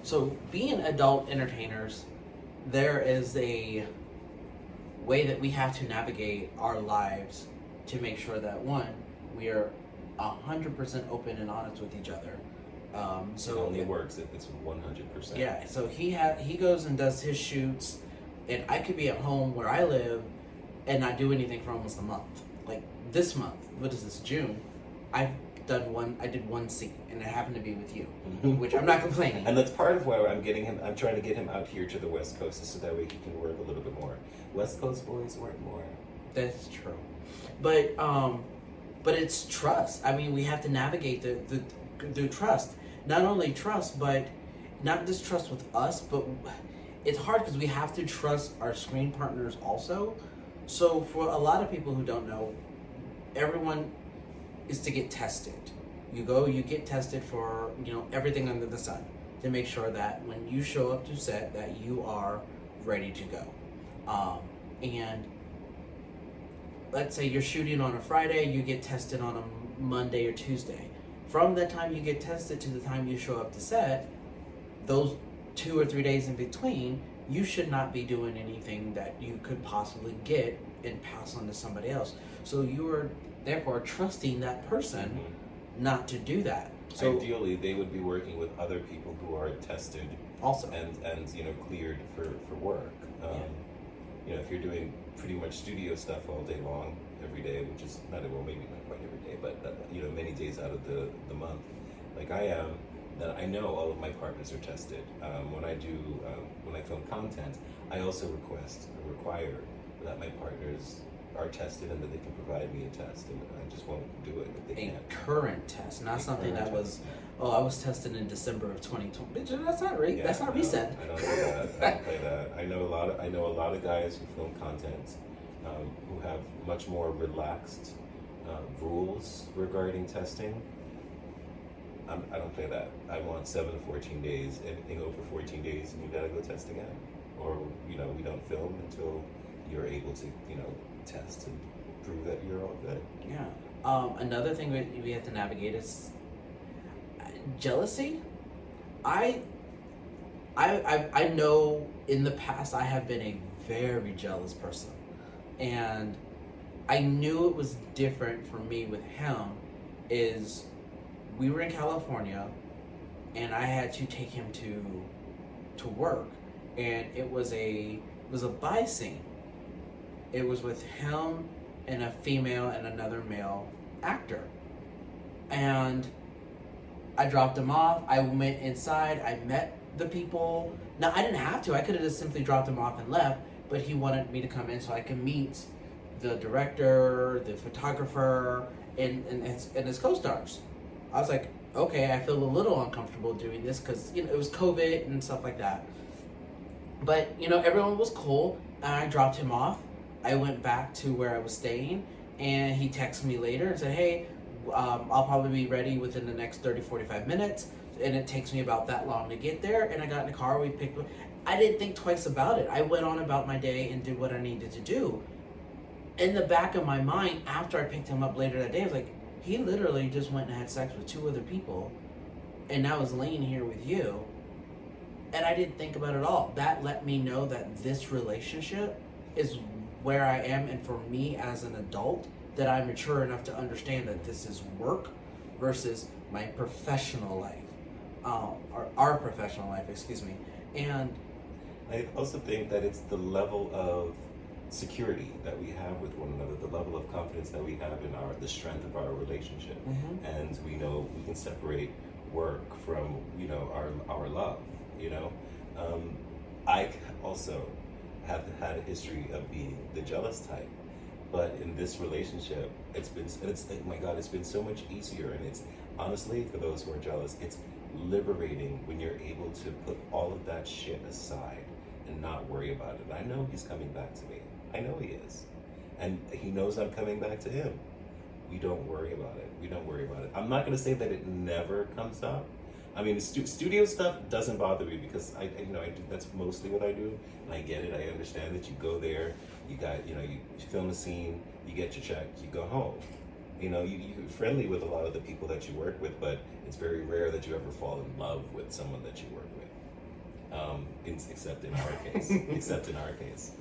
So being adult entertainers, there is a way that we have to navigate our lives to make sure that one, we are 100% open and honest with each other. It only works if it's 100%. Yeah, so he goes and does his shoots, and I could be at home where I live and not do anything for almost a month. Like this month, what is this, June? I did one scene, and it happened to be with you, which I'm not complaining. And that's part of why I'm trying to get him out here to the West Coast, so that way he can work a little bit more. West Coast boys work more. That's true, but it's trust. I mean, we have to navigate the trust. Not only trust, but not just trust with us, but it's hard because we have to trust our screen partners also. So for a lot of people who don't know, everyone is to get tested. You get tested for, everything under the sun to make sure that when you show up to set that you are ready to go. And let's say you're shooting on a Friday, you get tested on a Monday or Tuesday. From the time you get tested to the time you show up to set, those 2 or 3 days in between, you should not be doing anything that you could possibly get and pass on to somebody else. So you are therefore trusting that person not to do that. So ideally, they would be working with other people who are tested also and cleared for work. If you're doing pretty much studio stuff all day long, every day, which is maybe not quite every day, but many days out of the month, like I am, that I know all of my partners are tested. When I film content, I also require that my partners are tested and that they can provide me a test, and I just won't do it if they can't. Current test, not something that was, I was tested in December of 2020. Bitch, that's not right. That's not recent. I don't do that. I don't play that. I know a lot of guys who film content who have much more relaxed rules regarding testing. I don't play that. I want 7 to 14 days. Anything over 14 days, and you gotta go test again. Or we don't film until you're able to test and prove that you're all good. Yeah. Another thing we have to navigate is jealousy. I know in the past I have been a very jealous person, and I knew it was different for me with him. Is we were in California, and I had to take him to work, and it was a bi scene. It was with him and a female and another male actor, and I dropped him off. I went inside. I met the people. Now I didn't have to. I could have just simply dropped him off and left, but he wanted me to come in so I could meet the director, the photographer, and his co-stars. I was like, okay, I feel a little uncomfortable doing this because it was COVID and stuff like that. But everyone was cool, and I dropped him off. I went back to where I was staying, and he texted me later and said, hey, I'll probably be ready within the next 30-45 minutes, and it takes me about that long to get there. And I got in the car, we picked up. I didn't think twice about it. I went on about my day and did what I needed to do. In the back of my mind, after I picked him up later that day, I was like, he literally just went and had sex with 2 other people, and now is laying here with you. And I didn't think about it at all. That let me know that this relationship is where I am, and for me as an adult, that I'm mature enough to understand that this is work versus my professional life, or our professional life, excuse me. And I also think that it's the level of security that we have with one another, the level of confidence that we have in the strength of our relationship, and we know we can separate work from our love. I also have had a history of being the jealous type, but in this relationship, it's been so much easier, and it's honestly, for those who are jealous, it's liberating when you're able to put all of that shit aside and not worry about it. I know he's coming back to me. I know he is. And he knows I'm coming back to him. We don't worry about it. I'm not going to say that it never comes up. I mean, studio stuff doesn't bother me because I that's mostly what I do. And I get it. I understand that you go there, you film a scene, you get your check, you go home. You're friendly with a lot of the people that you work with, but it's very rare that you ever fall in love with someone that you work with. except in our case. Except in our case.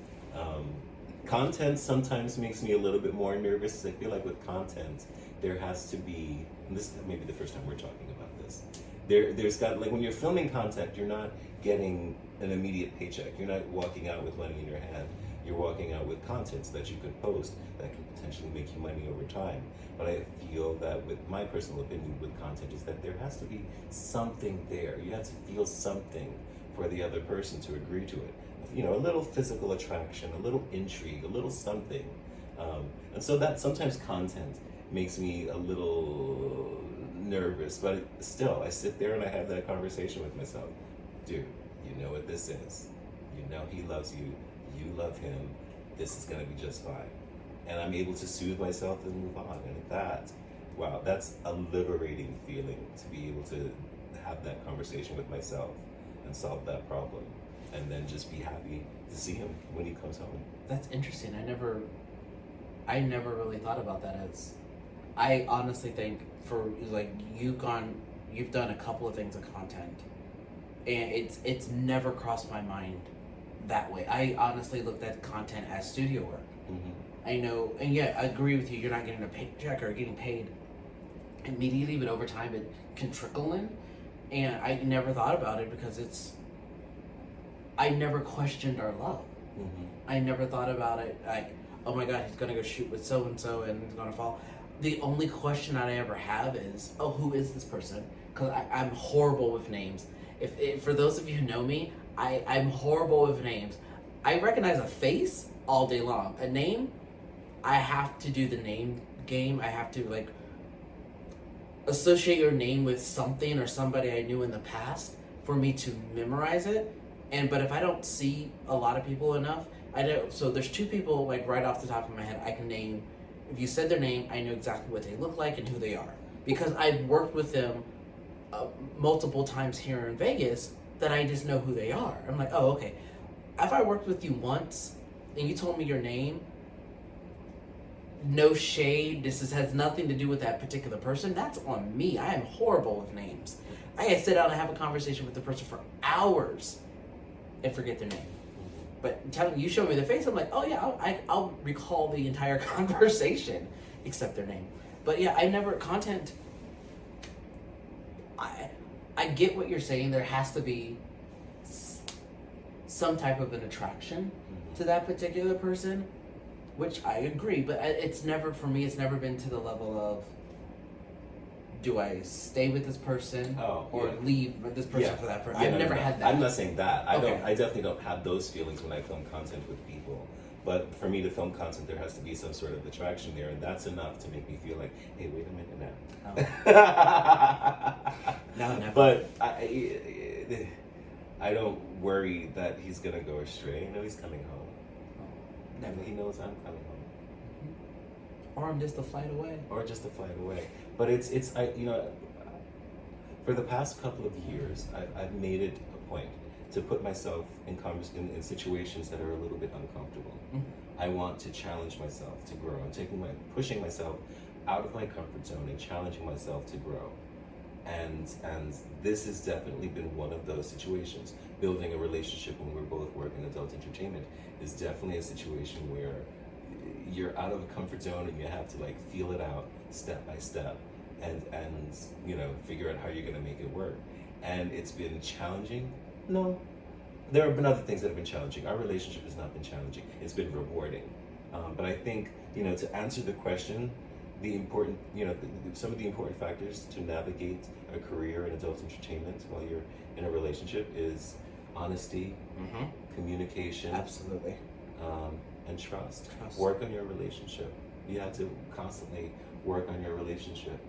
Content sometimes makes me a little bit more nervous. I feel like with content, there has to be, and this may be the first time we're talking about this. There's got, like, when you're filming content, you're not getting an immediate paycheck. You're not walking out with money in your hand. You're walking out with contents that you could post that can potentially make you money over time. But I feel that, with my personal opinion with content, is that there has to be something there. You have to feel something for the other person to agree to it. You know, a little physical attraction, a little intrigue, a little something. And so that sometimes content makes me a little nervous, but still, I sit there and I have that conversation with myself. Dude, you know what this is. You know he loves you. You love him. This is going to be just fine. And I'm able to soothe myself and move on. And that, wow, that's a liberating feeling, to be able to have that conversation with myself and solve that problem. And then just be happy to see him when he comes home. That's interesting. I never really thought about that as. I honestly think, for like, you've done a couple of things of content, and it's never crossed my mind that way. I honestly looked at content as studio work. Mm-hmm. I know, and yeah, I agree with you. You're not getting a paycheck or getting paid immediately, but over time it can trickle in. And I never thought about it because I never questioned our love. Mm-hmm. I never thought about it like, oh my God, he's gonna go shoot with so and so and he's gonna fall. The only question I ever have is, oh, who is this person? Because I'm horrible with names. If for those of you who know me, I'm horrible with names. I recognize a face all day long. A name, I have to do the name game. I have to, like, associate your name with something or somebody I knew in the past for me to memorize it. But if I don't see a lot of people enough, I don't. So there's two people, like, right off the top of my head I can name. If you said their name, I know exactly what they look like and who they are, because I've worked with them multiple times here in Vegas, that I just know who they are. I'm like, oh, okay. If I worked with you once and you told me your name, no shade, has nothing to do with that particular person, that's on me. I am horrible with names. I can sit down and have a conversation with the person for hours and forget their name. But you show me their face, I'm like, oh yeah, I'll recall the entire conversation, except their name. But yeah, content, I get what you're saying. There has to be some type of an attraction to that particular person, which I agree, but it's never been to the level of, do I stay with this person or leave with this person for that person? I've never had that. I'm not saying that. Okay. I definitely don't have those feelings when I film content with people. But for me to film content, there has to be some sort of attraction there, and that's enough to make me feel like, hey, wait a minute now. No, never. But I don't worry that he's gonna go astray. I know he's coming home. Never. He knows I'm coming home. Or I'm just a flight away. But for the past couple of years, I've made it a point to put myself in situations that are a little bit uncomfortable. Mm-hmm. I want to challenge myself to grow. I'm pushing myself out of my comfort zone and challenging myself to grow. And this has definitely been one of those situations. Building a relationship when we're both working adult entertainment is definitely a situation where you're out of a comfort zone and you have to, like, feel it out step by step and figure out how you're going to make it work. And it's been challenging. No, there have been other things that have been challenging. Our relationship has not been challenging. It's been rewarding. But I think, to answer the question, some of the important factors to navigate a career in adult entertainment while you're in a relationship is honesty, communication, absolutely, and trust. Work on your relationship. You have to constantly work on your relationship.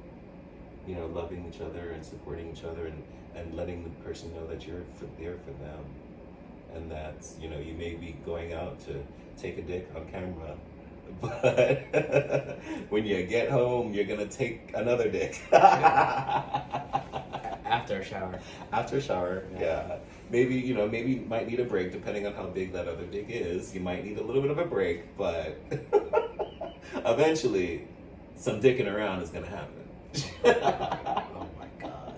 Loving each other and supporting each other and letting the person know that you're there for them. And that, you may be going out to take a dick on camera, but when you get home, you're going to take another dick. After a shower. After a shower, yeah. Maybe you might need a break depending on how big that other dick is. You might need a little bit of a break, but eventually some dicking around is going to happen. Oh my God.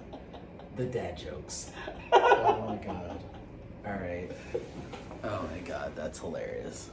The dad jokes. Oh my God. god, that's hilarious.